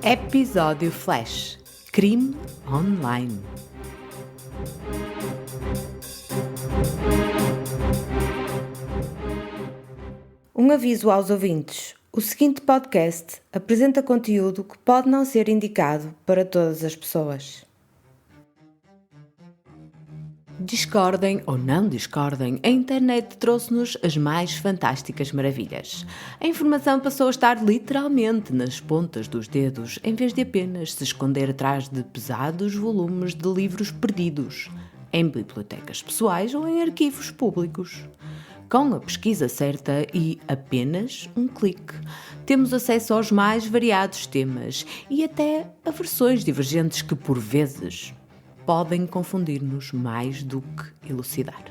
Episódio Flash: Crime Online. Um aviso aos ouvintes: o seguinte podcast apresenta conteúdo que pode não ser indicado para todas as pessoas. Discordem ou não discordem, a internet trouxe-nos as mais fantásticas maravilhas. A informação passou a estar literalmente nas pontas dos dedos, em vez de apenas se esconder atrás de pesados volumes de livros perdidos, em bibliotecas pessoais ou em arquivos públicos. Com a pesquisa certa e apenas um clique, temos acesso aos mais variados temas e até a versões divergentes que, por vezes, podem confundir-nos mais do que elucidar.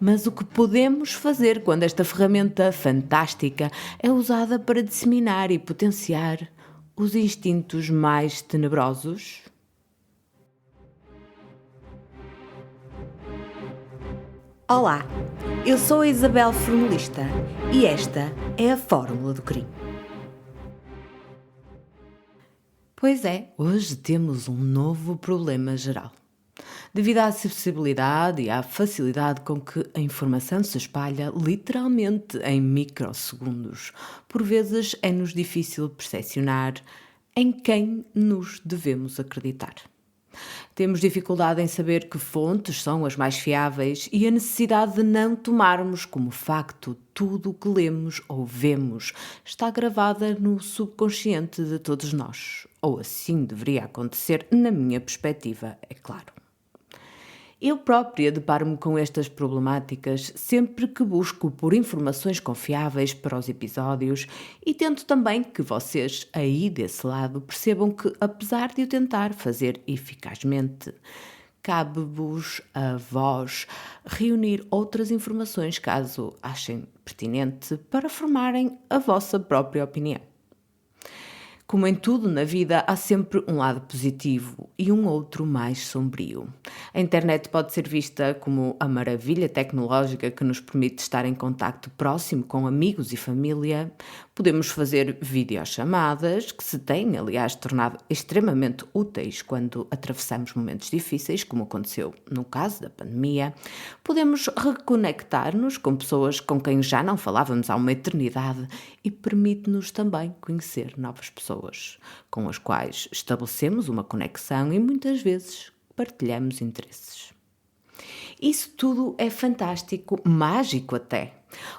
Mas o que podemos fazer quando esta ferramenta fantástica é usada para disseminar e potenciar os instintos mais tenebrosos? Olá, eu sou a Isabel Formulista e esta é a Fórmula do Crime. Pois é, hoje temos um novo problema geral. Devido à acessibilidade e à facilidade com que a informação se espalha literalmente em microsegundos, por vezes é-nos difícil percepcionar em quem nos devemos acreditar. Temos dificuldade em saber que fontes são as mais fiáveis e a necessidade de não tomarmos como facto tudo o que lemos ou vemos está gravada no subconsciente de todos nós. Ou assim deveria acontecer, na minha perspectiva, é claro. Eu própria deparo-me com estas problemáticas sempre que busco por informações confiáveis para os episódios e tento também que vocês, aí desse lado, percebam que, apesar de o tentar fazer eficazmente, cabe-vos a vós reunir outras informações caso achem pertinente para formarem a vossa própria opinião. Como em tudo na vida, há sempre um lado positivo e um outro mais sombrio. A internet pode ser vista como a maravilha tecnológica que nos permite estar em contacto próximo com amigos e família. Podemos fazer videochamadas, que se têm, aliás, tornado extremamente úteis quando atravessamos momentos difíceis, como aconteceu no caso da pandemia. Podemos reconectar-nos com pessoas com quem já não falávamos há uma eternidade e permite-nos também conhecer novas pessoas, com as quais estabelecemos uma conexão e muitas vezes partilhamos interesses. Isso tudo é fantástico, mágico até.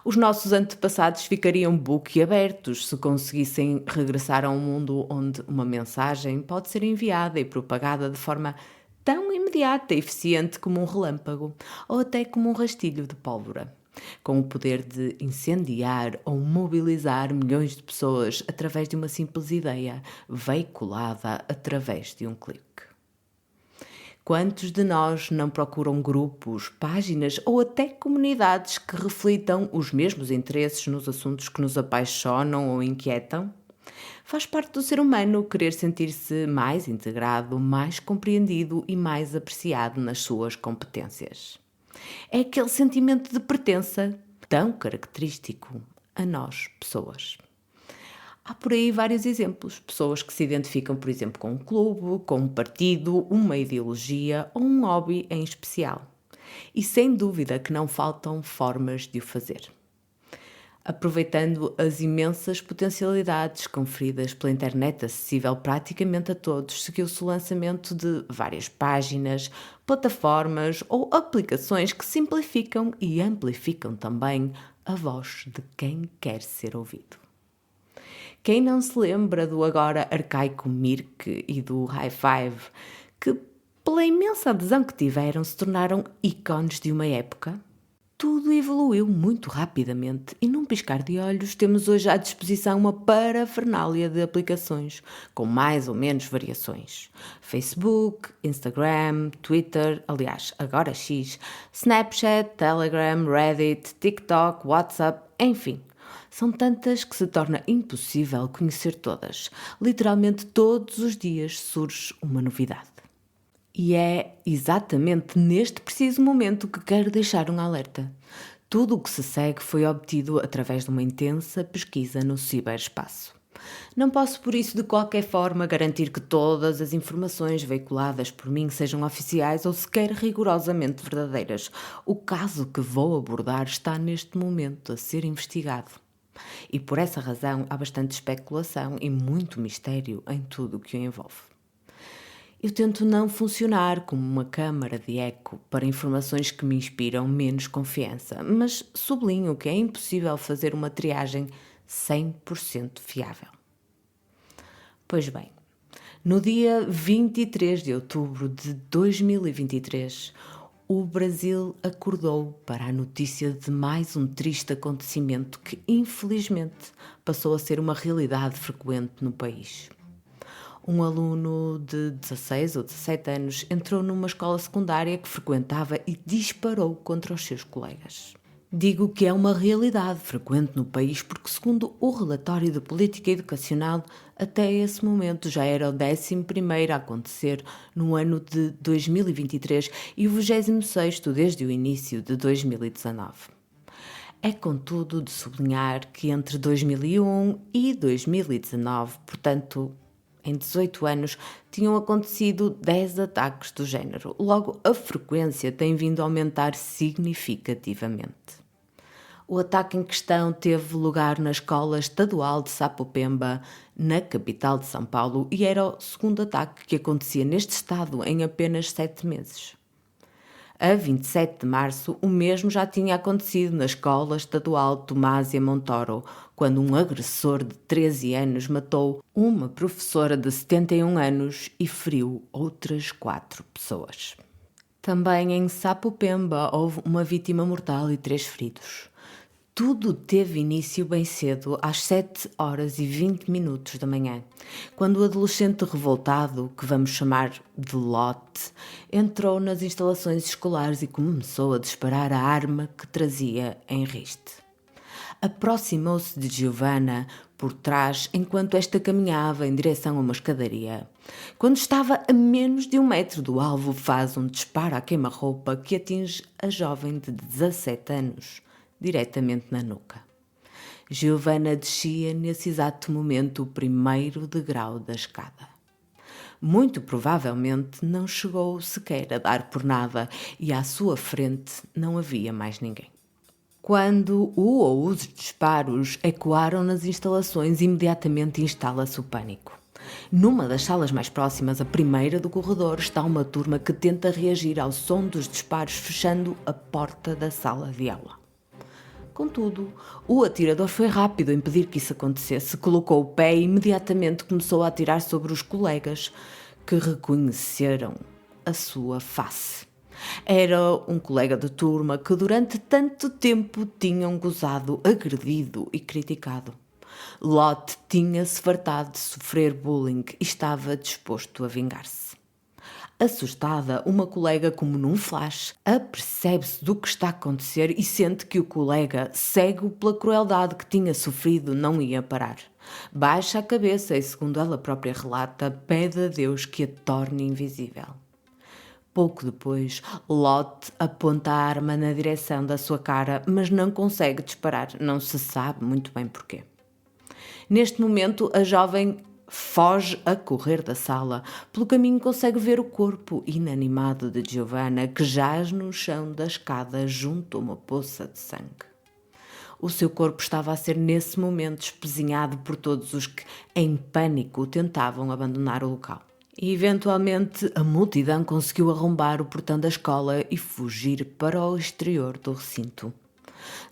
Os nossos antepassados ficariam boquiabertos se conseguissem regressar a um mundo onde uma mensagem pode ser enviada e propagada de forma tão imediata e eficiente como um relâmpago, ou até como um rastilho de pólvora, com o poder de incendiar ou mobilizar milhões de pessoas através de uma simples ideia, veiculada através de um clique. Quantos de nós não procuram grupos, páginas ou até comunidades que reflitam os mesmos interesses nos assuntos que nos apaixonam ou inquietam? Faz parte do ser humano querer sentir-se mais integrado, mais compreendido e mais apreciado nas suas competências. É aquele sentimento de pertença tão característico a nós, pessoas. Há por aí vários exemplos. Pessoas que se identificam, por exemplo, com um clube, com um partido, uma ideologia ou um hobby em especial. E sem dúvida que não faltam formas de o fazer. Aproveitando as imensas potencialidades conferidas pela internet acessível praticamente a todos, seguiu-se o lançamento de várias páginas, plataformas ou aplicações que simplificam e amplificam também a voz de quem quer ser ouvido. Quem não se lembra do agora arcaico Mirk e do High Five, que, pela imensa adesão que tiveram, se tornaram ícones de uma época? Tudo evoluiu muito rapidamente e num piscar de olhos temos hoje à disposição uma parafernália de aplicações, com mais ou menos variações. Facebook, Instagram, Twitter, aliás, agora X, Snapchat, Telegram, Reddit, TikTok, WhatsApp, enfim. São tantas que se torna impossível conhecer todas. Literalmente todos os dias surge uma novidade. E é exatamente neste preciso momento que quero deixar um alerta. Tudo o que se segue foi obtido através de uma intensa pesquisa no ciberespaço. Não posso, por isso, de qualquer forma, garantir que todas as informações veiculadas por mim sejam oficiais ou sequer rigorosamente verdadeiras. O caso que vou abordar está neste momento a ser investigado. E por essa razão há bastante especulação e muito mistério em tudo o que o envolve. Eu tento não funcionar como uma câmara de eco para informações que me inspiram menos confiança, mas sublinho que é impossível fazer uma triagem 100% fiável. Pois bem, no dia 23 de outubro de 2023, o Brasil acordou para a notícia de mais um triste acontecimento que, infelizmente, passou a ser uma realidade frequente no país. Um aluno de 16 ou 17 anos entrou numa escola secundária que frequentava e disparou contra os seus colegas. Digo que é uma realidade frequente no país porque, segundo o relatório de política educacional, até esse momento já era o 11º a acontecer no ano de 2023 e o 26º desde o início de 2019. É, contudo, de sublinhar que entre 2001 e 2019, portanto, em 18 anos, tinham acontecido 10 ataques do género. Logo, a frequência tem vindo a aumentar significativamente. O ataque em questão teve lugar na Escola Estadual de Sapopemba, na capital de São Paulo, e era o segundo ataque que acontecia neste estado em apenas 7 meses. A 27 de março, o mesmo já tinha acontecido na Escola Estadual Tomásia Montoro, quando um agressor de 13 anos matou uma professora de 71 anos e feriu outras 4 pessoas. Também em Sapopemba houve uma vítima mortal e 3 feridos. Tudo teve início bem cedo, às 7h20 da manhã, quando o adolescente revoltado, que vamos chamar de Lote, entrou nas instalações escolares e começou a disparar a arma que trazia em riste. Aproximou-se de Giovanna por trás enquanto esta caminhava em direção a uma escadaria. Quando estava a menos de 1 metro do alvo, faz um disparo à queima-roupa que atinge a jovem de 17 anos. Diretamente na nuca. Giovanna descia nesse exato momento o primeiro degrau da escada. Muito provavelmente não chegou sequer a dar por nada e à sua frente não havia mais ninguém. Quando o ou os disparos ecoaram nas instalações, imediatamente instala-se o pânico. Numa das salas mais próximas, a primeira do corredor, está uma turma que tenta reagir ao som dos disparos, fechando a porta da sala de aula. Contudo, o atirador foi rápido a impedir que isso acontecesse, colocou o pé e imediatamente começou a atirar sobre os colegas, que reconheceram a sua face. Era um colega de turma que durante tanto tempo tinham gozado, agredido e criticado. Lot tinha-se fartado de sofrer bullying e estava disposto a vingar-se. Assustada, uma colega, como num flash, apercebe-se do que está a acontecer e sente que o colega, cego pela crueldade que tinha sofrido, não ia parar. Baixa a cabeça e, segundo ela própria relata, pede a Deus que a torne invisível. Pouco depois, Lot aponta a arma na direção da sua cara, mas não consegue disparar, não se sabe muito bem porquê. Neste momento, a jovem foge a correr da sala. Pelo caminho consegue ver o corpo inanimado de Giovanna, que jaz no chão da escada junto a uma poça de sangue. O seu corpo estava a ser nesse momento espezinhado por todos os que, em pânico, tentavam abandonar o local. E, eventualmente, a multidão conseguiu arrombar o portão da escola e fugir para o exterior do recinto.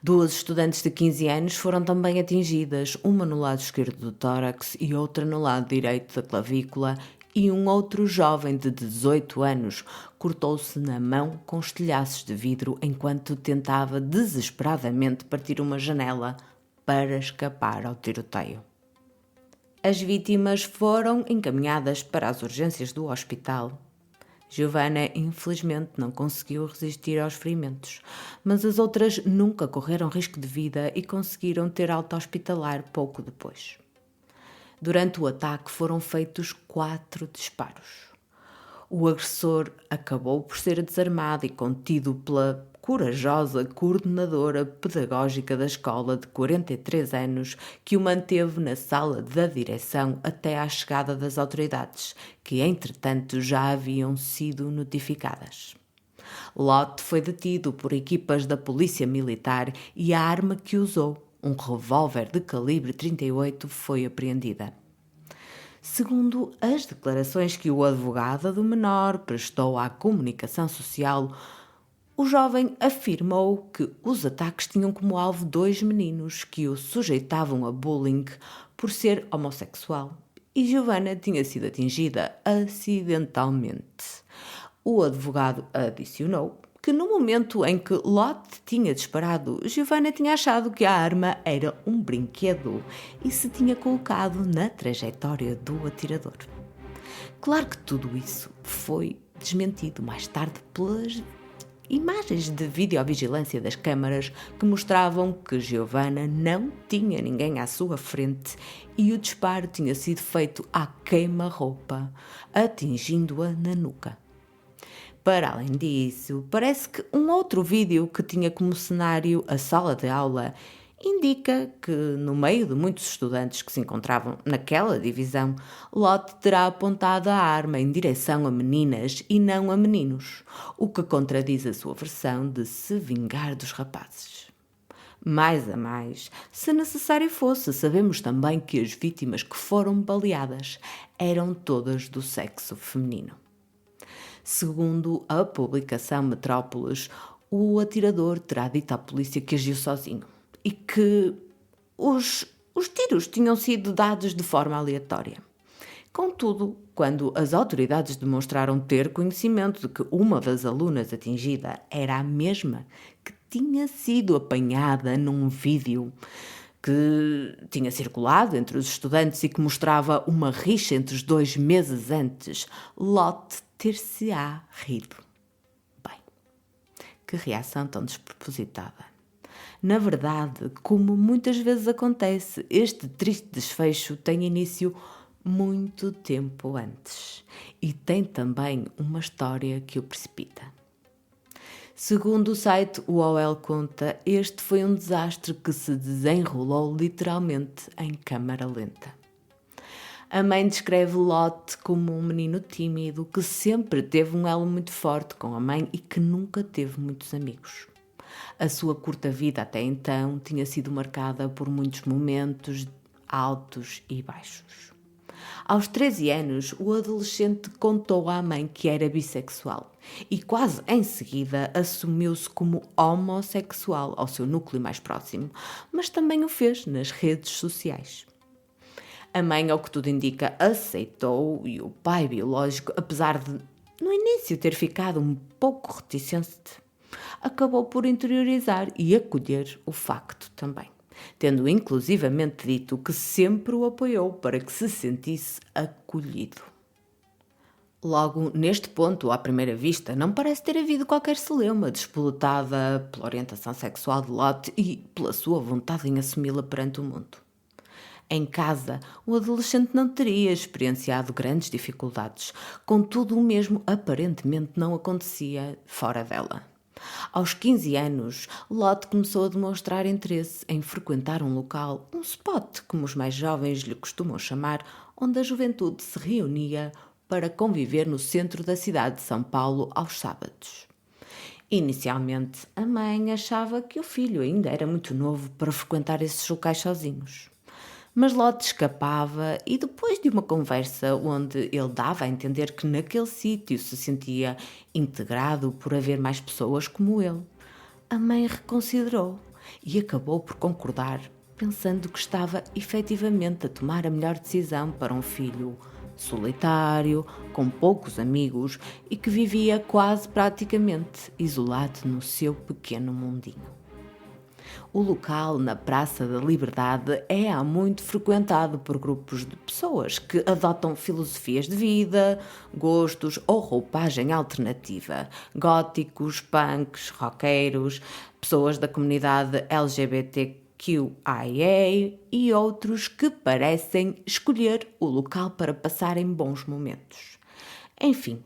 2 estudantes de 15 anos foram também atingidas, uma no lado esquerdo do tórax e outra no lado direito da clavícula, e um outro jovem de 18 anos cortou-se na mão com estilhaços de vidro enquanto tentava desesperadamente partir uma janela para escapar ao tiroteio. As vítimas foram encaminhadas para as urgências do hospital. Giovanna, infelizmente, não conseguiu resistir aos ferimentos, mas as outras nunca correram risco de vida e conseguiram ter alta hospitalar pouco depois. Durante o ataque foram feitos 4 disparos. O agressor acabou por ser desarmado e contido pela corajosa coordenadora pedagógica da escola de 43 anos que o manteve na sala da direção até à chegada das autoridades, que entretanto já haviam sido notificadas. Lot foi detido por equipas da polícia militar e a arma que usou, um revólver de calibre 38, foi apreendida. Segundo as declarações que o advogado do menor prestou à comunicação social, o jovem afirmou que os ataques tinham como alvo 2 meninos que o sujeitavam a bullying por ser homossexual e Giovanna tinha sido atingida acidentalmente. O advogado adicionou que no momento em que Lot tinha disparado, Giovanna tinha achado que a arma era um brinquedo e se tinha colocado na trajetória do atirador. Claro que tudo isso foi desmentido mais tarde pelas imagens de videovigilância das câmaras que mostravam que Giovanna não tinha ninguém à sua frente e o disparo tinha sido feito à queima-roupa, atingindo-a na nuca. Para além disso, parece que um outro vídeo que tinha como cenário a sala de aula indica que, no meio de muitos estudantes que se encontravam naquela divisão, Lot terá apontado a arma em direção a meninas e não a meninos, o que contradiz a sua versão de se vingar dos rapazes. Mais a mais, se necessário fosse, sabemos também que as vítimas que foram baleadas eram todas do sexo feminino. Segundo a publicação Metrópolis, o atirador terá dito à polícia que agiu sozinho e que os tiros tinham sido dados de forma aleatória. Contudo, quando as autoridades demonstraram ter conhecimento de que uma das alunas atingida era a mesma que tinha sido apanhada num vídeo que tinha circulado entre os estudantes e que mostrava uma rixa entre os dois meses antes, Lot ter-se-á rido. Bem, que reação tão despropositada. Na verdade, como muitas vezes acontece, este triste desfecho tem início muito tempo antes e tem também uma história que o precipita. Segundo o site UOL Conta, este foi um desastre que se desenrolou literalmente em câmara lenta. A mãe descreve Lot como um menino tímido que sempre teve um elo muito forte com a mãe e que nunca teve muitos amigos. A sua curta vida até então tinha sido marcada por muitos momentos altos e baixos. Aos 13 anos, o adolescente contou à mãe que era bissexual e quase em seguida assumiu-se como homossexual ao seu núcleo mais próximo, mas também o fez nas redes sociais. A mãe, ao que tudo indica, aceitou e o pai biológico, apesar de no início ter ficado um pouco reticente, acabou por interiorizar e acolher o facto também, tendo inclusivamente dito que sempre o apoiou para que se sentisse acolhido. Logo, neste ponto, à primeira vista, não parece ter havido qualquer celeuma despoletada pela orientação sexual de Lot e pela sua vontade em assumi-la perante o mundo. Em casa, o adolescente não teria experienciado grandes dificuldades, contudo o mesmo aparentemente não acontecia fora dela. Aos 15 anos, Lot começou a demonstrar interesse em frequentar um local, um spot, como os mais jovens lhe costumam chamar, onde a juventude se reunia para conviver no centro da cidade de São Paulo aos sábados. Inicialmente, a mãe achava que o filho ainda era muito novo para frequentar esses locais sozinhos. Mas Lot escapava e depois de uma conversa onde ele dava a entender que naquele sítio se sentia integrado por haver mais pessoas como ele, a mãe reconsiderou e acabou por concordar, pensando que estava efetivamente a tomar a melhor decisão para um filho solitário, com poucos amigos e que vivia quase praticamente isolado no seu pequeno mundinho. O local na Praça da Liberdade é há muito frequentado por grupos de pessoas que adotam filosofias de vida, gostos ou roupagem alternativa, góticos, punks, roqueiros, pessoas da comunidade LGBTQIA e outros que parecem escolher o local para passarem bons momentos. Enfim,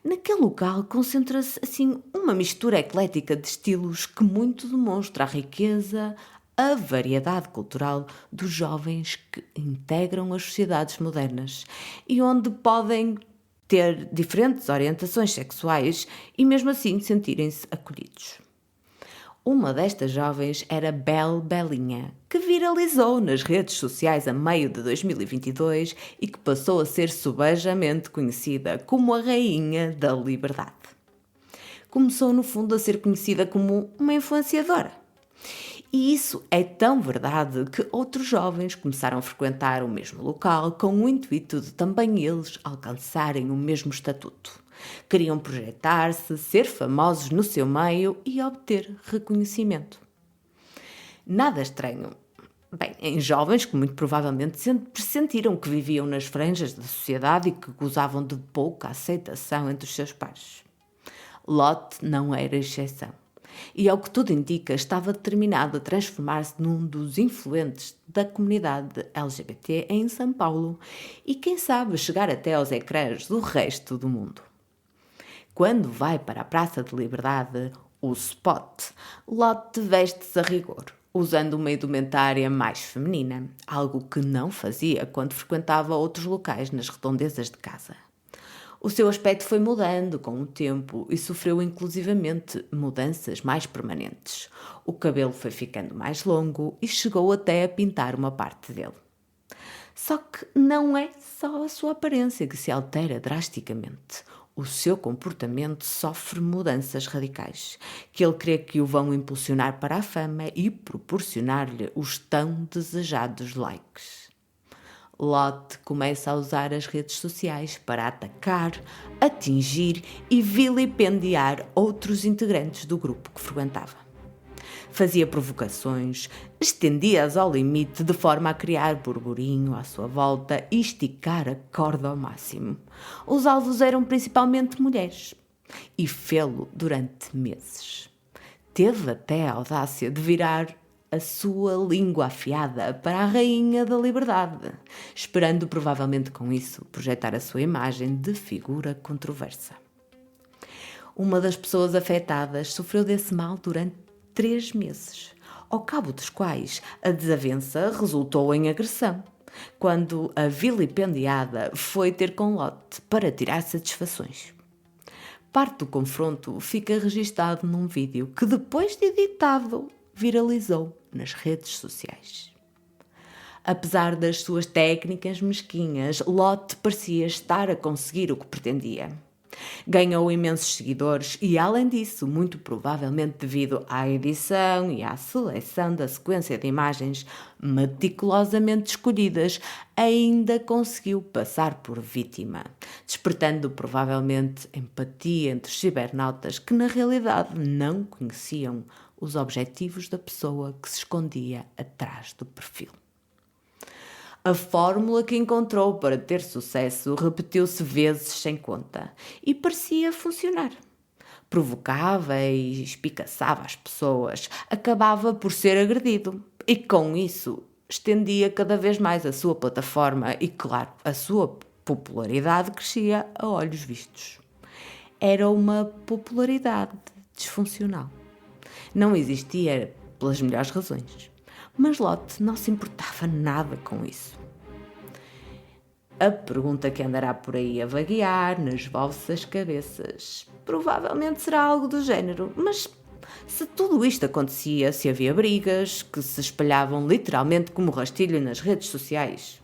Naquele local concentra-se assim uma mistura eclética de estilos que muito demonstra a riqueza, a variedade cultural dos jovens que integram as sociedades modernas e onde podem ter diferentes orientações sexuais e mesmo assim sentirem-se acolhidos. Uma destas jovens era Belle Belinha, que viralizou nas redes sociais a meio de 2022 e 22 e que passou a ser subejamente conhecida como a Rainha da Liberdade. Começou, no fundo, a ser conhecida como uma influenciadora. E isso é tão verdade que outros jovens começaram a frequentar o mesmo local com o intuito de também eles alcançarem o mesmo estatuto. Queriam projetar-se, ser famosos no seu meio e obter reconhecimento. Nada estranho. Bem, em jovens que muito provavelmente sempre sentiram que viviam nas franjas da sociedade e que gozavam de pouca aceitação entre os seus pares. Lot não era exceção. E, ao que tudo indica, estava determinado a transformar-se num dos influentes da comunidade LGBT em São Paulo e, quem sabe, chegar até aos ecrãs do resto do mundo. Quando vai para a Praça de Liberdade, o Spot, Lot veste-se a rigor, usando uma indumentária mais feminina, algo que não fazia quando frequentava outros locais nas redondezas de casa. O seu aspecto foi mudando com o tempo e sofreu inclusivamente mudanças mais permanentes. O cabelo foi ficando mais longo e chegou até a pintar uma parte dele. Só que não é só a sua aparência que se altera drasticamente. O seu comportamento sofre mudanças radicais, que ele crê que o vão impulsionar para a fama e proporcionar-lhe os tão desejados likes. Lot começa a usar as redes sociais para atacar, atingir e vilipendiar outros integrantes do grupo que frequentava. Fazia provocações, estendia-as ao limite de forma a criar burburinho à sua volta e esticar a corda ao máximo. Os alvos eram principalmente mulheres e fê-lo durante meses. Teve até a audácia de virar a sua língua afiada para a Rainha da Liberdade, esperando provavelmente com isso projetar a sua imagem de figura controversa. Uma das pessoas afetadas sofreu desse mal durante 3 meses, ao cabo dos quais a desavença resultou em agressão, quando a vilipendiada foi ter com Lot para tirar satisfações. Parte do confronto fica registado num vídeo que, depois de editado, viralizou nas redes sociais. Apesar das suas técnicas mesquinhas, Lot parecia estar a conseguir o que pretendia. Ganhou imensos seguidores e, além disso, muito provavelmente devido à edição e à seleção da sequência de imagens meticulosamente escolhidas, ainda conseguiu passar por vítima, despertando provavelmente empatia entre os cibernautas que, na realidade, não conheciam os objetivos da pessoa que se escondia atrás do perfil. A fórmula que encontrou para ter sucesso repetiu-se vezes sem conta e parecia funcionar. Provocava e espicaçava as pessoas, acabava por ser agredido e, com isso, estendia cada vez mais a sua plataforma e, claro, a sua popularidade crescia a olhos vistos. Era uma popularidade disfuncional. Não existia pelas melhores razões. Mas Lot não se importava nada com isso. A pergunta que andará por aí a vaguear nas vossas cabeças provavelmente será algo do género: mas se tudo isto acontecia, se havia brigas que se espalhavam literalmente como rastilho nas redes sociais,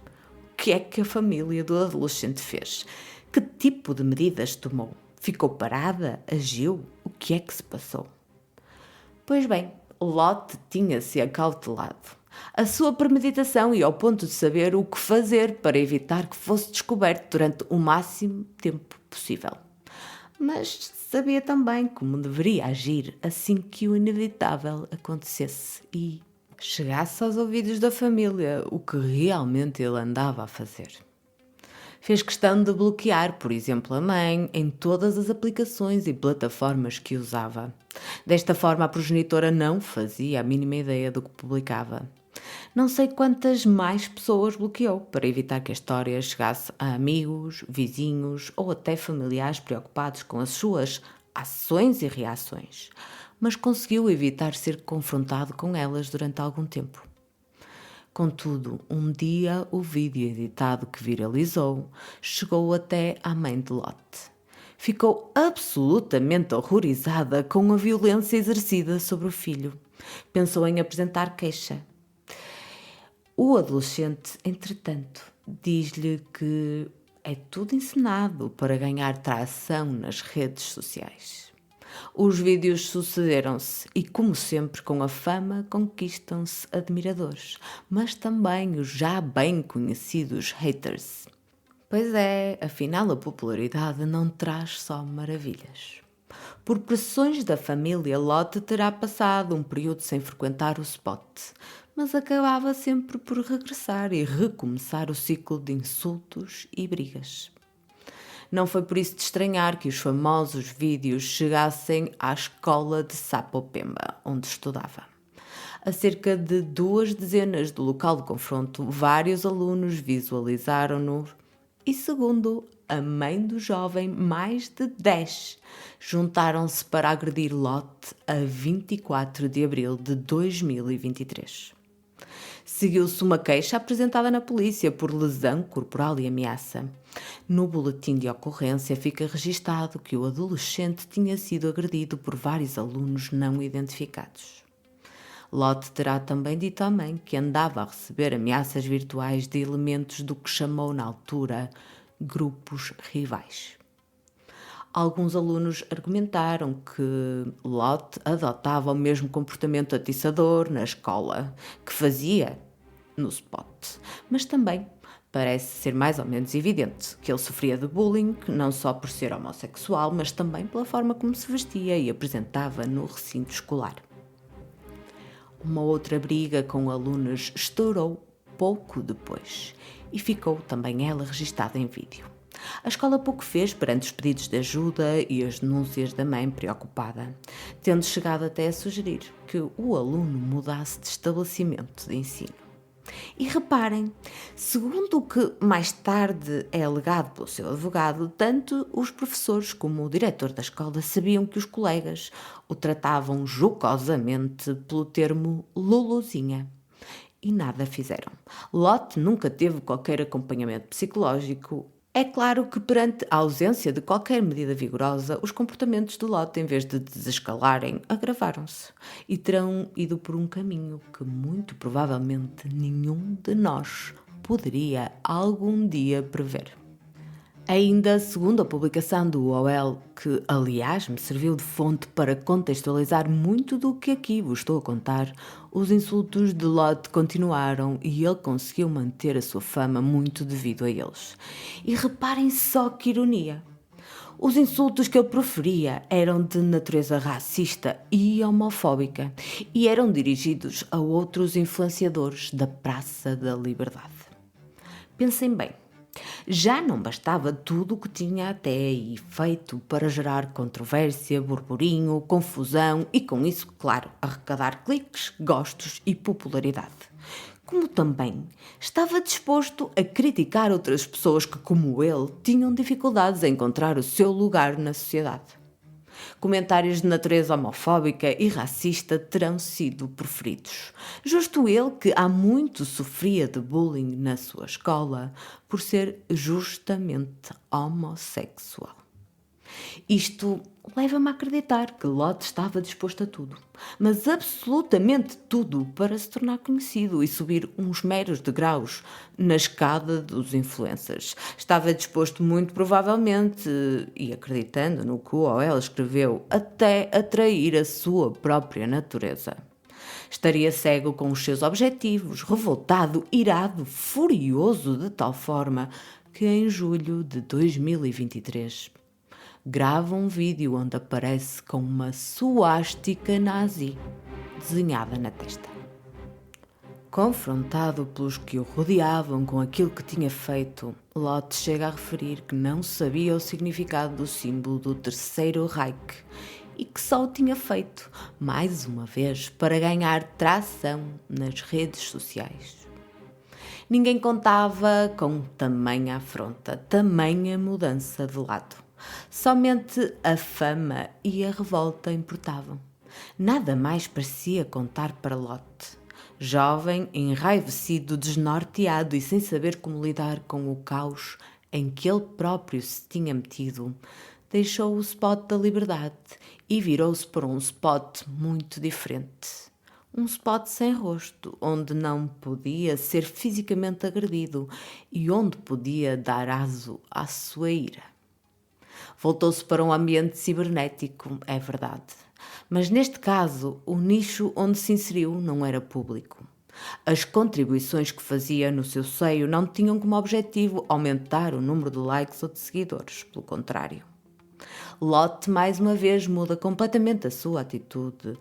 o que é que a família do adolescente fez? Que tipo de medidas tomou? Ficou parada? Agiu? O que é que se passou? Pois bem, Lot tinha-se acautelado. A sua premeditação ia ao ponto de saber o que fazer para evitar que fosse descoberto durante o máximo tempo possível. Mas sabia também como deveria agir assim que o inevitável acontecesse e chegasse aos ouvidos da família o que realmente ele andava a fazer. Fez questão de bloquear, por exemplo, a mãe em todas as aplicações e plataformas que usava. Desta forma, a progenitora não fazia a mínima ideia do que publicava. Não sei quantas mais pessoas bloqueou para evitar que a história chegasse a amigos, vizinhos ou até familiares preocupados com as suas ações e reações, mas conseguiu evitar ser confrontado com elas durante algum tempo. Contudo, um dia o vídeo editado que viralizou chegou até à mãe de Lot. Ficou absolutamente horrorizada com a violência exercida sobre o filho. Pensou em apresentar queixa. O adolescente, entretanto, diz-lhe que é tudo encenado para ganhar tração nas redes sociais. Os vídeos sucederam-se e, como sempre, com a fama conquistam-se admiradores, mas também os já bem conhecidos haters. Pois é, afinal a popularidade não traz só maravilhas. Por pressões da família, Lot terá passado um período sem frequentar o spot, mas acabava sempre por regressar e recomeçar o ciclo de insultos e brigas. Não foi por isso de estranhar que os famosos vídeos chegassem à escola de Sapopemba, onde estudava. A cerca de 2 dezenas do local de confronto, vários alunos visualizaram-no e, segundo a mãe do jovem, mais de 10 juntaram-se para agredir Lot a 24 de abril de 2023. Seguiu-se uma queixa apresentada na polícia por lesão corporal e ameaça. No boletim de ocorrência fica registado que o adolescente tinha sido agredido por vários alunos não identificados. Lot terá também dito à mãe que andava a receber ameaças virtuais de elementos do que chamou na altura grupos rivais. Alguns alunos argumentaram que Lot adotava o mesmo comportamento atiçador na escola que fazia no spot, mas também parece ser mais ou menos evidente que ele sofria de bullying, não só por ser homossexual, mas também pela forma como se vestia e apresentava no recinto escolar. Uma outra briga com alunos estourou pouco depois e ficou também ela registada em vídeo. A escola pouco fez perante os pedidos de ajuda e as denúncias da mãe preocupada, tendo chegado até a sugerir que o aluno mudasse de estabelecimento de ensino. E reparem, segundo o que mais tarde é alegado pelo seu advogado, tanto os professores como o diretor da escola sabiam que os colegas o tratavam jocosamente pelo termo Luluzinha. E nada fizeram. Lot nunca teve qualquer acompanhamento psicológico. É claro que, perante a ausência de qualquer medida vigorosa, os comportamentos de Lot, em vez de desescalarem, agravaram-se e terão ido por um caminho que muito provavelmente nenhum de nós poderia algum dia prever. Ainda segundo a publicação do UOL, que aliás me serviu de fonte para contextualizar muito do que aqui vos estou a contar, os insultos de Lot continuaram e ele conseguiu manter a sua fama muito devido a eles. E reparem só que ironia! Os insultos que ele proferia eram de natureza racista e homofóbica e eram dirigidos a outros influenciadores da Praça da Liberdade. Pensem bem. Já não bastava tudo o que tinha até aí feito para gerar controvérsia, burburinho, confusão e, com isso, claro, arrecadar cliques, gostos e popularidade. Como também estava disposto a criticar outras pessoas que, como ele, tinham dificuldades em encontrar o seu lugar na sociedade. Comentários de natureza homofóbica e racista terão sido proferidos. Justo ele que há muito sofria de bullying na sua escola por ser justamente homossexual. Isto leva-me a acreditar que Lot estava disposto a tudo, mas absolutamente tudo, para se tornar conhecido e subir uns meros degraus na escada dos influencers. Estava disposto muito provavelmente, e acreditando no que o OL escreveu, até a trair a sua própria natureza. Estaria cego com os seus objetivos, revoltado, irado, furioso de tal forma que em julho de 2023 grava um vídeo onde aparece com uma suástica nazi desenhada na testa. Confrontado pelos que o rodeavam com aquilo que tinha feito, Lot chega a referir que não sabia o significado do símbolo do Terceiro Reich e que só o tinha feito, mais uma vez, para ganhar tração nas redes sociais. Ninguém contava com tamanha afronta, tamanha mudança de lado. Somente a fama e a revolta importavam. Nada mais parecia contar para Lot. Jovem, enraivecido, desnorteado e sem saber como lidar com o caos em que ele próprio se tinha metido, deixou o spot da liberdade e virou-se para um spot muito diferente. Um spot sem rosto, onde não podia ser fisicamente agredido e onde podia dar aso à sua ira. Voltou-se para um ambiente cibernético, é verdade. Mas neste caso, o nicho onde se inseriu não era público. As contribuições que fazia no seu seio não tinham como objetivo aumentar o número de likes ou de seguidores, pelo contrário. Lot, mais uma vez, muda completamente a sua atitude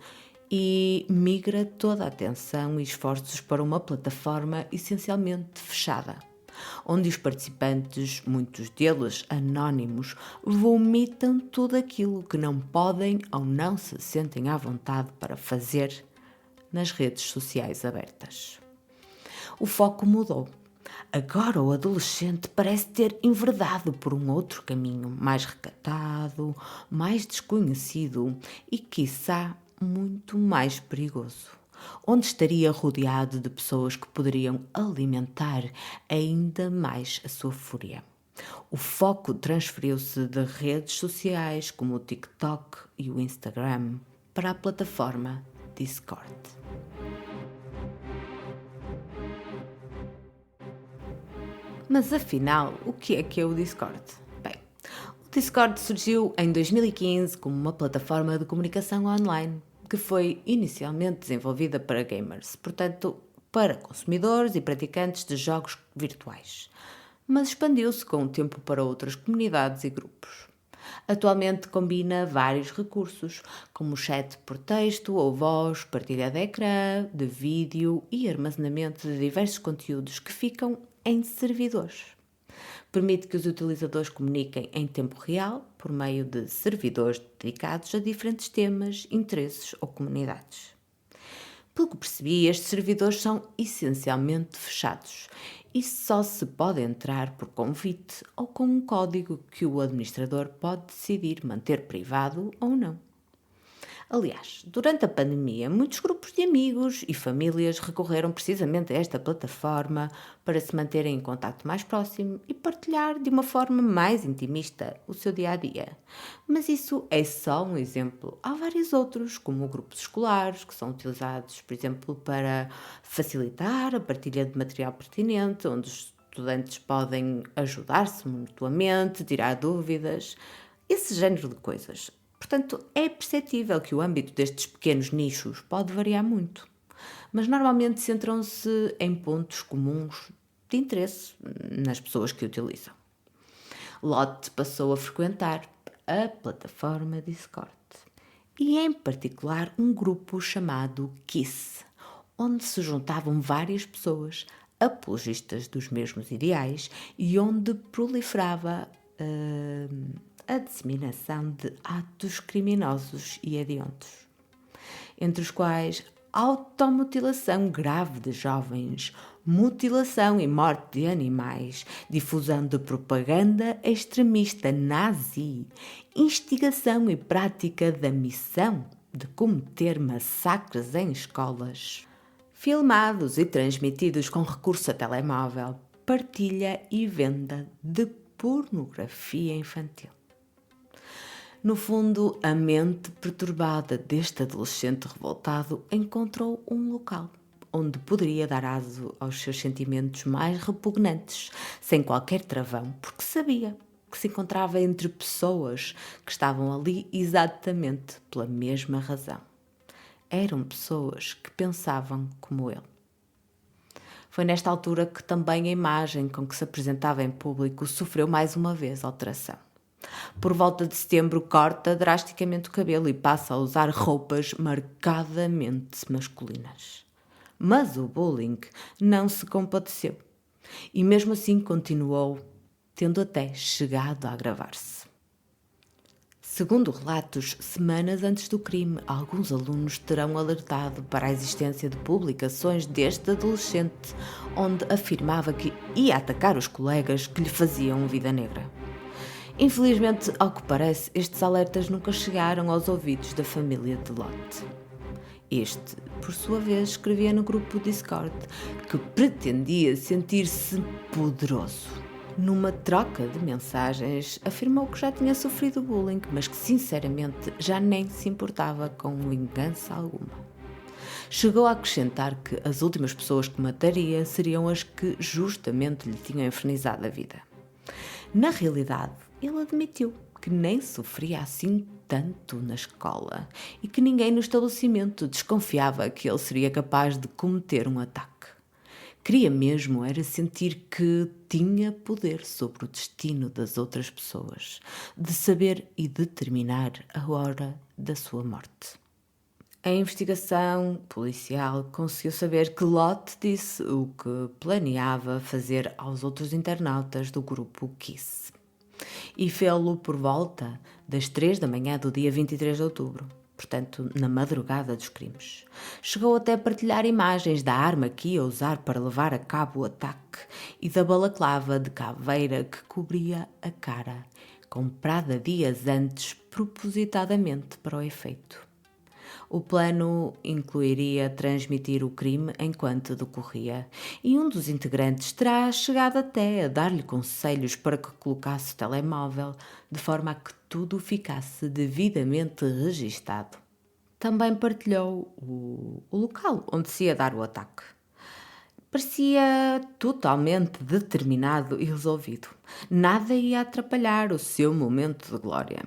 e migra toda a atenção e esforços para uma plataforma essencialmente fechada, onde os participantes, muitos deles anónimos, vomitam tudo aquilo que não podem ou não se sentem à vontade para fazer nas redes sociais abertas. O foco mudou. Agora o adolescente parece ter enverdado por um outro caminho, mais recatado, mais desconhecido e, quiçá, muito mais perigoso, onde estaria rodeado de pessoas que poderiam alimentar ainda mais a sua fúria. O foco transferiu-se de redes sociais como o TikTok e o Instagram para a plataforma Discord. Mas afinal, o que é o Discord? Bem, o Discord surgiu em 2015 como uma plataforma de comunicação online que foi inicialmente desenvolvida para gamers, portanto, para consumidores e praticantes de jogos virtuais, mas expandiu-se com o tempo para outras comunidades e grupos. Atualmente combina vários recursos, como chat por texto ou voz, partilha de ecrã, de vídeo e armazenamento de diversos conteúdos que ficam em servidores. Permite que os utilizadores comuniquem em tempo real por meio de servidores dedicados a diferentes temas, interesses ou comunidades. Pelo que percebi, estes servidores são essencialmente fechados e só se pode entrar por convite ou com um código que o administrador pode decidir manter privado ou não. Aliás, durante a pandemia, muitos grupos de amigos e famílias recorreram precisamente a esta plataforma para se manterem em contacto mais próximo e partilhar de uma forma mais intimista o seu dia-a-dia. Mas isso é só um exemplo. Há vários outros, como grupos escolares, que são utilizados, por exemplo, para facilitar a partilha de material pertinente, onde os estudantes podem ajudar-se mutuamente, tirar dúvidas, esse género de coisas. Portanto, é perceptível que o âmbito destes pequenos nichos pode variar muito, mas normalmente centram-se em pontos comuns de interesse nas pessoas que utilizam. Lot passou a frequentar a plataforma Discord e, em particular, um grupo chamado Kiss, onde se juntavam várias pessoas apologistas dos mesmos ideais e onde proliferava a disseminação de atos criminosos e hediondos, entre os quais automutilação grave de jovens, mutilação e morte de animais, difusão de propaganda extremista nazi, instigação e prática da missão de cometer massacres em escolas, filmados e transmitidos com recurso a telemóvel, partilha e venda de pornografia infantil. No fundo, a mente perturbada deste adolescente revoltado encontrou um local onde poderia dar aso aos seus sentimentos mais repugnantes, sem qualquer travão, porque sabia que se encontrava entre pessoas que estavam ali exatamente pela mesma razão. Eram pessoas que pensavam como ele. Foi nesta altura que também a imagem com que se apresentava em público sofreu mais uma vez alteração. Por volta de setembro, corta drasticamente o cabelo e passa a usar roupas marcadamente masculinas. Mas o bullying não se compadeceu e mesmo assim continuou, tendo até chegado a agravar-se. Segundo relatos, semanas antes do crime, alguns alunos terão alertado para a existência de publicações deste adolescente, onde afirmava que ia atacar os colegas que lhe faziam vida negra. Infelizmente, ao que parece, estes alertas nunca chegaram aos ouvidos da família de Lot. Este, por sua vez, escrevia no grupo Discord que pretendia sentir-se poderoso. Numa troca de mensagens, afirmou que já tinha sofrido bullying, mas que sinceramente já nem se importava com vingança alguma. Chegou a acrescentar que as últimas pessoas que mataria seriam as que justamente lhe tinham infernizado a vida. Na realidade, ele admitiu que nem sofria assim tanto na escola e que ninguém no estabelecimento desconfiava que ele seria capaz de cometer um ataque. Queria mesmo era sentir que tinha poder sobre o destino das outras pessoas, de saber e determinar a hora da sua morte. A investigação policial conseguiu saber que Lot disse o que planeava fazer aos outros internautas do grupo Kiss. E fê-lo por volta das 3 da manhã do dia 23 de outubro, portanto, na madrugada dos crimes. Chegou até a partilhar imagens da arma que ia usar para levar a cabo o ataque e da balaclava de caveira que cobria a cara, comprada dias antes propositadamente para o efeito. O plano incluiria transmitir o crime enquanto decorria, e um dos integrantes terá chegado até a dar-lhe conselhos para que colocasse o telemóvel, de forma a que tudo ficasse devidamente registado. Também partilhou o local onde se ia dar o ataque. Parecia totalmente determinado e resolvido. Nada ia atrapalhar o seu momento de glória.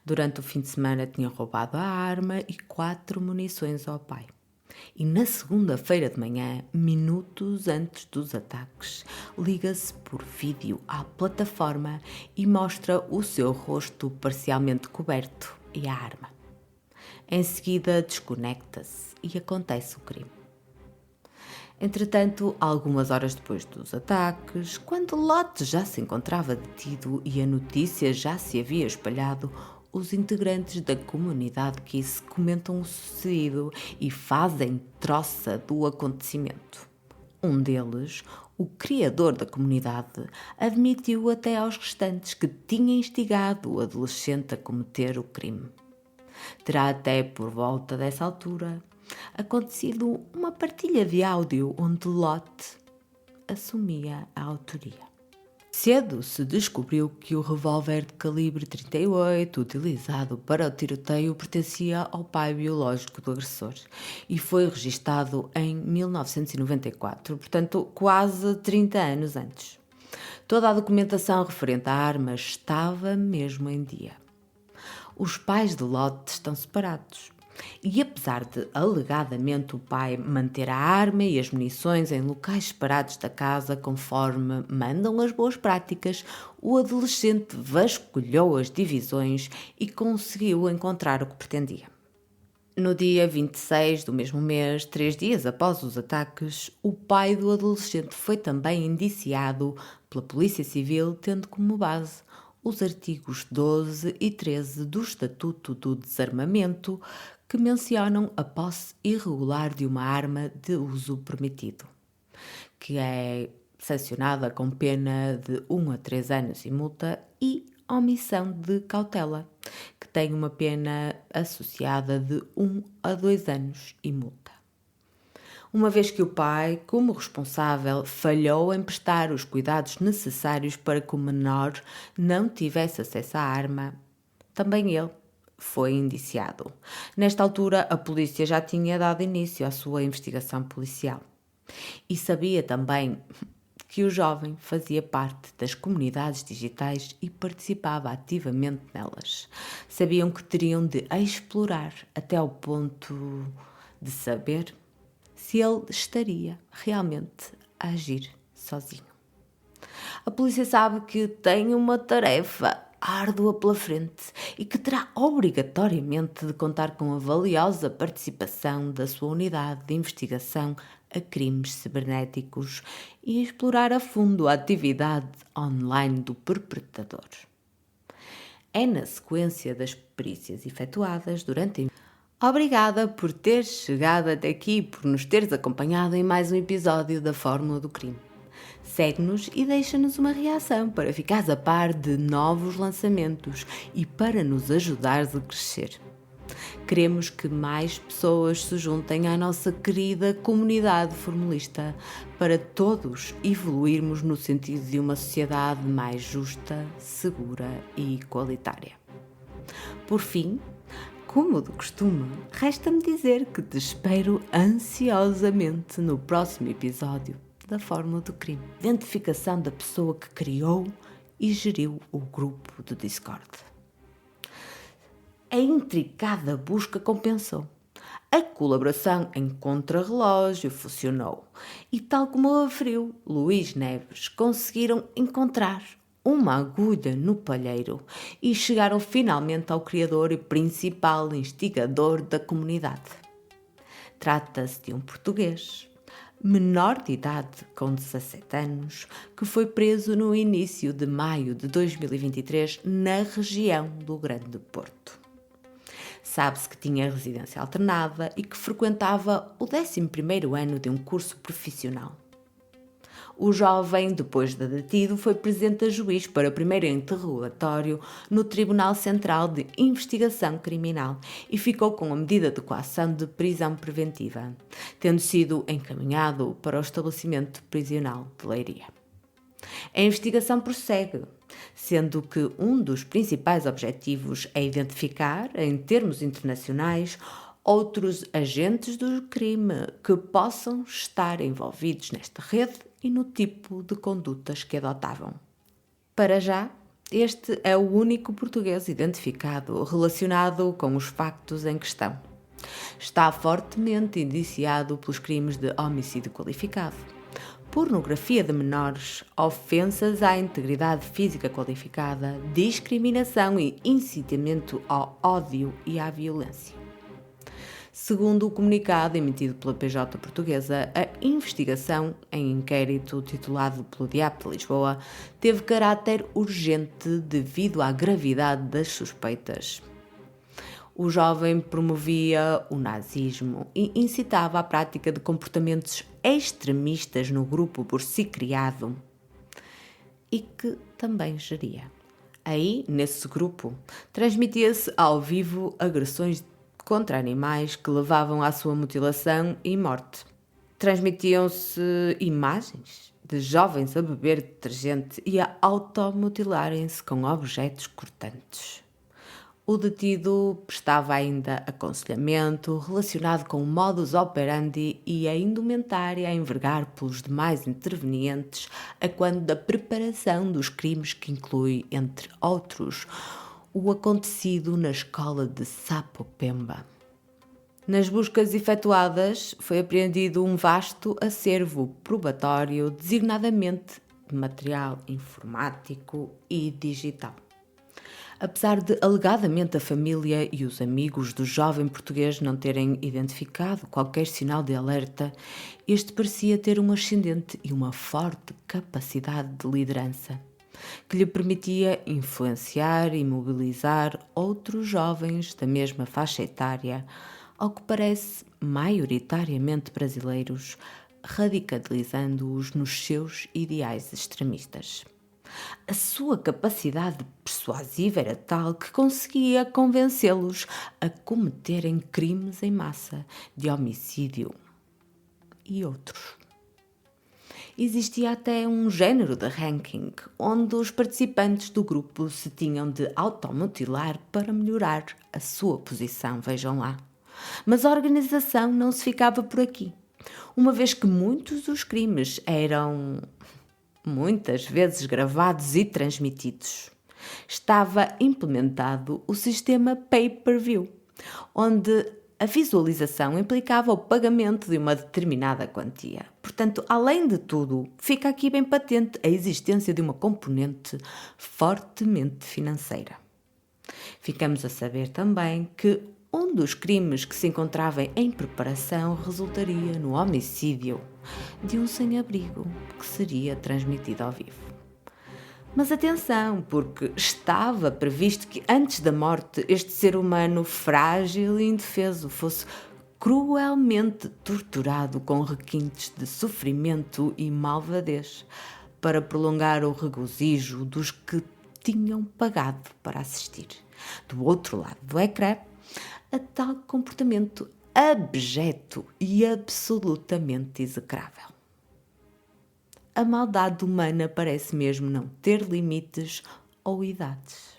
Durante o fim de semana tinha roubado a arma e 4 munições ao pai. E na segunda-feira de manhã, minutos antes dos ataques, liga-se por vídeo à plataforma e mostra o seu rosto parcialmente coberto e a arma. Em seguida, desconecta-se e acontece o crime. Entretanto, algumas horas depois dos ataques, quando Lot já se encontrava detido e a notícia já se havia espalhado, os integrantes da comunidade Kiss comentam o sucedido e fazem troça do acontecimento. Um deles, o criador da comunidade, admitiu até aos restantes que tinha instigado o adolescente a cometer o crime. Terá até por volta dessa altura acontecido uma partilha de áudio onde Lot assumia a autoria. Cedo se descobriu que o revólver de calibre 38 utilizado para o tiroteio pertencia ao pai biológico do agressor e foi registado em 1994, portanto quase 30 anos antes. Toda a documentação referente à arma estava mesmo em dia. Os pais de Lot estão separados. E apesar de, alegadamente, o pai manter a arma e as munições em locais separados da casa conforme mandam as boas práticas, o adolescente vasculhou as divisões e conseguiu encontrar o que pretendia. No dia 26 do mesmo mês, 3 dias após os ataques, o pai do adolescente foi também indiciado pela Polícia Civil, tendo como base os artigos 12 e 13 do Estatuto do Desarmamento, que mencionam a posse irregular de uma arma de uso permitido, que é sancionada com pena de 1 a 3 anos e multa, e omissão de cautela, que tem uma pena associada de 1 a 2 anos e multa. Uma vez que o pai, como responsável, falhou em prestar os cuidados necessários para que o menor não tivesse acesso à arma, também ele foi indiciado. Nesta altura, a polícia já tinha dado início à sua investigação policial. E sabia também que o jovem fazia parte das comunidades digitais e participava ativamente nelas. Sabiam que teriam de explorar até ao ponto de saber se ele estaria realmente a agir sozinho. A polícia sabe que tem uma tarefa árdua pela frente e que terá obrigatoriamente de contar com a valiosa participação da sua unidade de investigação a crimes cibernéticos e explorar a fundo a atividade online do perpetrador. É na sequência das perícias efetuadas durante a... Obrigada por teres chegado até aqui, por nos teres acompanhado em mais um episódio da Fórmula do Crime. Segue-nos e deixa-nos uma reação para ficares a par de novos lançamentos e para nos ajudares a crescer. Queremos que mais pessoas se juntem à nossa querida comunidade formulista para todos evoluirmos no sentido de uma sociedade mais justa, segura e igualitária. Por fim, como de costume, resta-me dizer que te espero ansiosamente no próximo episódio da Fórmula do Crime. Identificação da pessoa que criou e geriu o grupo do Discord. A intricada busca compensou. A colaboração em contrarrelógio funcionou. E tal como referiu Luís Neves, conseguiram encontrar uma agulha no palheiro e chegaram finalmente ao criador e principal instigador da comunidade. Trata-se de um português, menor de idade, com 17 anos, que foi preso no início de maio de 2023 na região do Grande Porto. Sabe-se que tinha residência alternada e que frequentava o 11º ano de um curso profissional. O jovem, depois de detido, foi presente a juiz para o primeiro interrogatório no Tribunal Central de Investigação Criminal e ficou com a medida de coação de prisão preventiva, tendo sido encaminhado para o estabelecimento prisional de Leiria. A investigação prossegue, sendo que um dos principais objetivos é identificar, em termos internacionais, outros agentes do crime que possam estar envolvidos nesta rede e no tipo de condutas que adotavam. Para já, este é o único português identificado relacionado com os factos em questão. Está fortemente indiciado pelos crimes de homicídio qualificado, pornografia de menores, ofensas à integridade física qualificada, discriminação e incitamento ao ódio e à violência. Segundo o comunicado emitido pela PJ portuguesa, a investigação em inquérito titulado pelo Diabo de Lisboa teve caráter urgente devido à gravidade das suspeitas. O jovem promovia o nazismo e incitava à prática de comportamentos extremistas no grupo por si criado e que também geria. Aí, nesse grupo, transmitia-se ao vivo agressões contra animais que levavam à sua mutilação e morte. Transmitiam-se imagens de jovens a beber detergente e a automutilarem-se com objetos cortantes. O detido prestava ainda aconselhamento relacionado com o modus operandi e a indumentária a envergar pelos demais intervenientes a quando da preparação dos crimes que inclui, entre outros, o acontecido na escola de Sapopemba. Nas buscas efetuadas, foi apreendido um vasto acervo probatório, designadamente de material informático e digital. Apesar de alegadamente a família e os amigos do jovem português não terem identificado qualquer sinal de alerta, este parecia ter um ascendente e uma forte capacidade de liderança, que lhe permitia influenciar e mobilizar outros jovens da mesma faixa etária, ao que parece maioritariamente brasileiros, radicalizando-os nos seus ideais extremistas. A sua capacidade persuasiva era tal que conseguia convencê-los a cometerem crimes em massa de homicídio e outros. Existia até um género de ranking onde os participantes do grupo se tinham de automutilar para melhorar a sua posição, vejam lá. Mas a organização não se ficava por aqui, uma vez que muitos dos crimes eram muitas vezes gravados e transmitidos. Estava implementado o sistema pay-per-view, onde a visualização implicava o pagamento de uma determinada quantia. Portanto, além de tudo, fica aqui bem patente a existência de uma componente fortemente financeira. Ficamos a saber também que um dos crimes que se encontrava em preparação resultaria no homicídio de um sem-abrigo que seria transmitido ao vivo. Mas atenção, porque estava previsto que antes da morte este ser humano frágil e indefeso fosse cruelmente torturado com requintes de sofrimento e malvadez para prolongar o regozijo dos que tinham pagado para assistir. Do outro lado do ecrã, a tal comportamento abjeto e absolutamente execrável. A maldade humana parece mesmo não ter limites ou idades.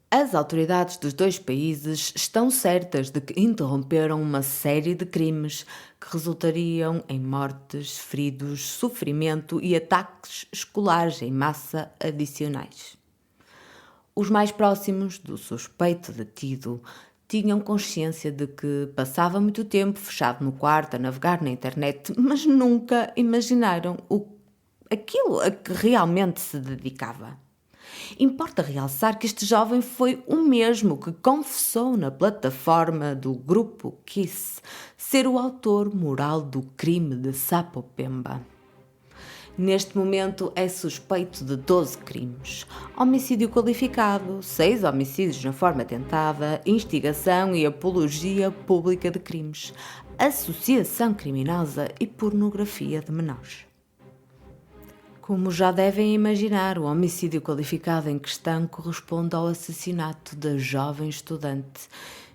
As autoridades dos dois países estão certas de que interromperam uma série de crimes que resultariam em mortes, feridos, sofrimento e ataques escolares em massa adicionais. Os mais próximos do suspeito detido tinham consciência de que passava muito tempo fechado no quarto a navegar na internet, mas nunca imaginaram aquilo a que realmente se dedicava. Importa realçar que este jovem foi o mesmo que confessou na plataforma do grupo Kiss ser o autor moral do crime de Sapopemba. Neste momento é suspeito de 12 crimes: homicídio qualificado, 6 homicídios na forma tentada, instigação e apologia pública de crimes, associação criminosa e pornografia de menores. Como já devem imaginar, o homicídio qualificado em questão corresponde ao assassinato da jovem estudante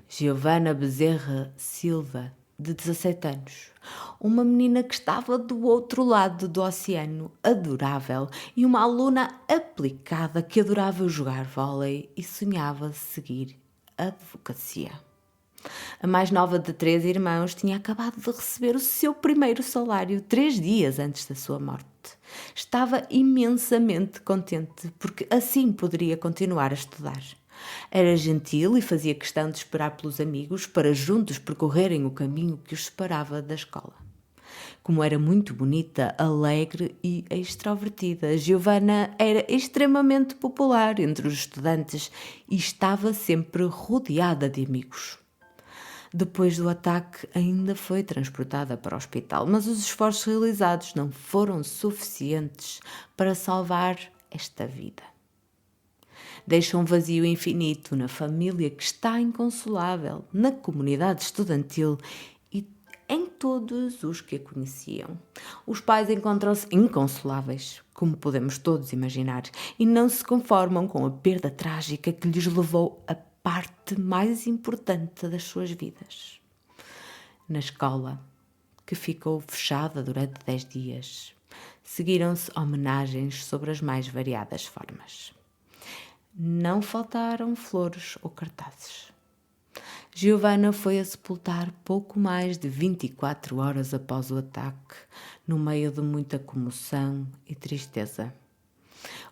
Giovana Bezerra Silva, de 17 anos. Uma menina que estava do outro lado do oceano, adorável, e uma aluna aplicada que adorava jogar vôlei e sonhava seguir a advocacia. A mais nova de 3 irmãos tinha acabado de receber o seu primeiro salário 3 dias antes da sua morte. Estava imensamente contente porque assim poderia continuar a estudar. Era gentil e fazia questão de esperar pelos amigos para juntos percorrerem o caminho que os separava da escola. Como era muito bonita, alegre e extrovertida, Giovana era extremamente popular entre os estudantes e estava sempre rodeada de amigos. Depois do ataque, ainda foi transportada para o hospital, mas os esforços realizados não foram suficientes para salvar esta vida. Deixa um vazio infinito na família que está inconsolável, na comunidade estudantil e em todos os que a conheciam. Os pais encontram-se inconsoláveis, como podemos todos imaginar, e não se conformam com a perda trágica que lhes levou a parte mais importante das suas vidas. Na escola, que ficou fechada durante 10 dias, seguiram-se homenagens sobre as mais variadas formas. Não faltaram flores ou cartazes. Giovana foi a sepultar pouco mais de 24 horas após o ataque, no meio de muita comoção e tristeza.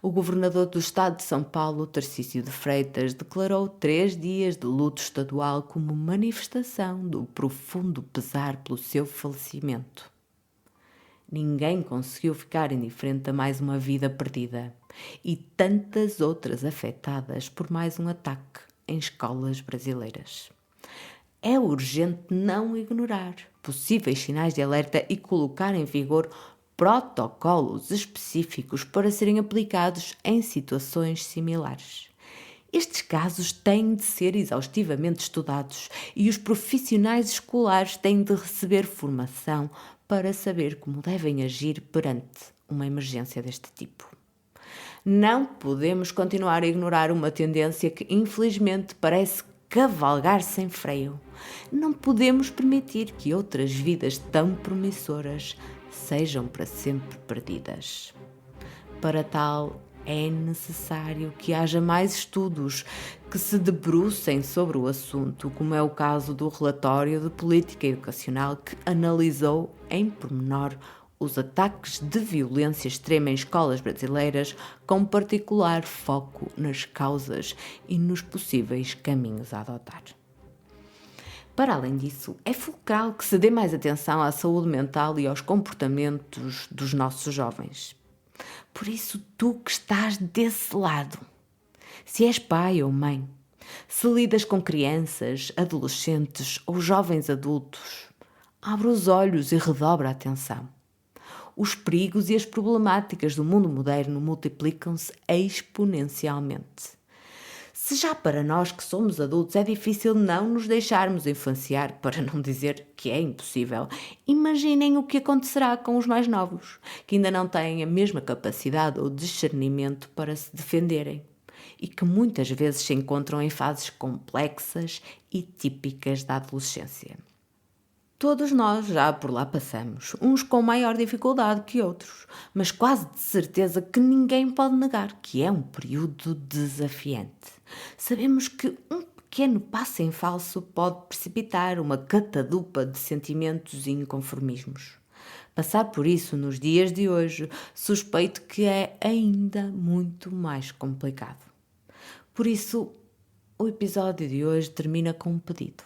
O governador do estado de São Paulo, Tarcísio de Freitas, declarou 3 dias de luto estadual como manifestação do profundo pesar pelo seu falecimento. Ninguém conseguiu ficar indiferente a mais uma vida perdida e tantas outras afetadas por mais um ataque em escolas brasileiras. É urgente não ignorar possíveis sinais de alerta e colocar em vigor protocolos específicos para serem aplicados em situações similares. Estes casos têm de ser exaustivamente estudados e os profissionais escolares têm de receber formação para saber como devem agir perante uma emergência deste tipo. Não podemos continuar a ignorar uma tendência que, infelizmente, parece cavalgar sem freio. Não podemos permitir que outras vidas tão promissoras sejam para sempre perdidas. Para tal, é necessário que haja mais estudos que se debrucem sobre o assunto, como é o caso do relatório de política educacional que analisou em pormenor os ataques de violência extrema em escolas brasileiras, com particular foco nas causas e nos possíveis caminhos a adotar. Para além disso, é fulcral que se dê mais atenção à saúde mental e aos comportamentos dos nossos jovens. Por isso, tu que estás desse lado, se és pai ou mãe, se lidas com crianças, adolescentes ou jovens adultos, abre os olhos e redobra a atenção. os perigos e as problemáticas do mundo moderno multiplicam-se exponencialmente. Se já para nós que somos adultos é difícil não nos deixarmos influenciar, para não dizer que é impossível, imaginem o que acontecerá com os mais novos, que ainda não têm a mesma capacidade ou discernimento para se defenderem e que muitas vezes se encontram em fases complexas e típicas da adolescência. Todos nós já por lá passamos, uns com maior dificuldade que outros, mas quase de certeza que ninguém pode negar que é um período desafiante. Sabemos que um pequeno passo em falso pode precipitar uma catadupa de sentimentos e inconformismos. Passar por isso nos dias de hoje, suspeito que é ainda muito mais complicado. Por isso, o episódio de hoje termina com um pedido.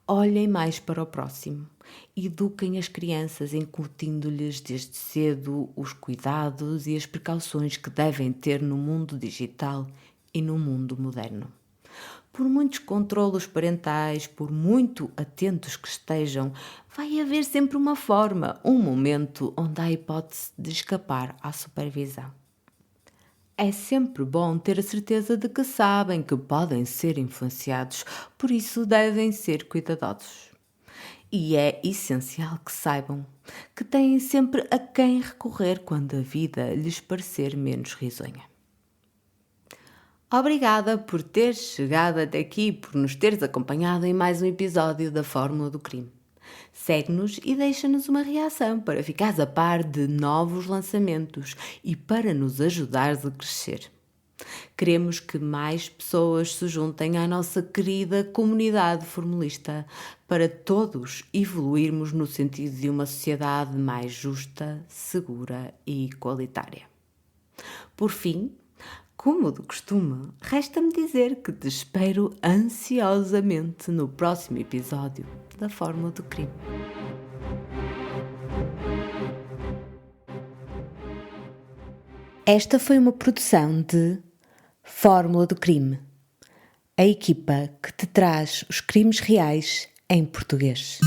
Olhem mais para o próximo, eduquem as crianças incutindo-lhes desde cedo os cuidados e as precauções que devem ter no mundo digital e no mundo moderno. Por muitos controlos parentais, por muito atentos que estejam, vai haver sempre uma forma, um momento onde há a hipótese de escapar à supervisão. É sempre bom ter a certeza de que sabem que podem ser influenciados, por isso devem ser cuidadosos. E é essencial que saibam que têm sempre a quem recorrer quando a vida lhes parecer menos risonha. Obrigada por teres chegado até aqui e por nos teres acompanhado em mais um episódio da Fórmula do Crime. Segue-nos e deixa-nos uma reação para ficares a par de novos lançamentos e para nos ajudares a crescer. Queremos que mais pessoas se juntem à nossa querida comunidade formulista para todos evoluirmos no sentido de uma sociedade mais justa, segura e igualitária. Por fim, como de costume, resta-me dizer que te espero ansiosamente no próximo episódio da Fórmula do Crime. Esta foi uma produção de Fórmula do Crime, a equipa que te traz os crimes reais em português.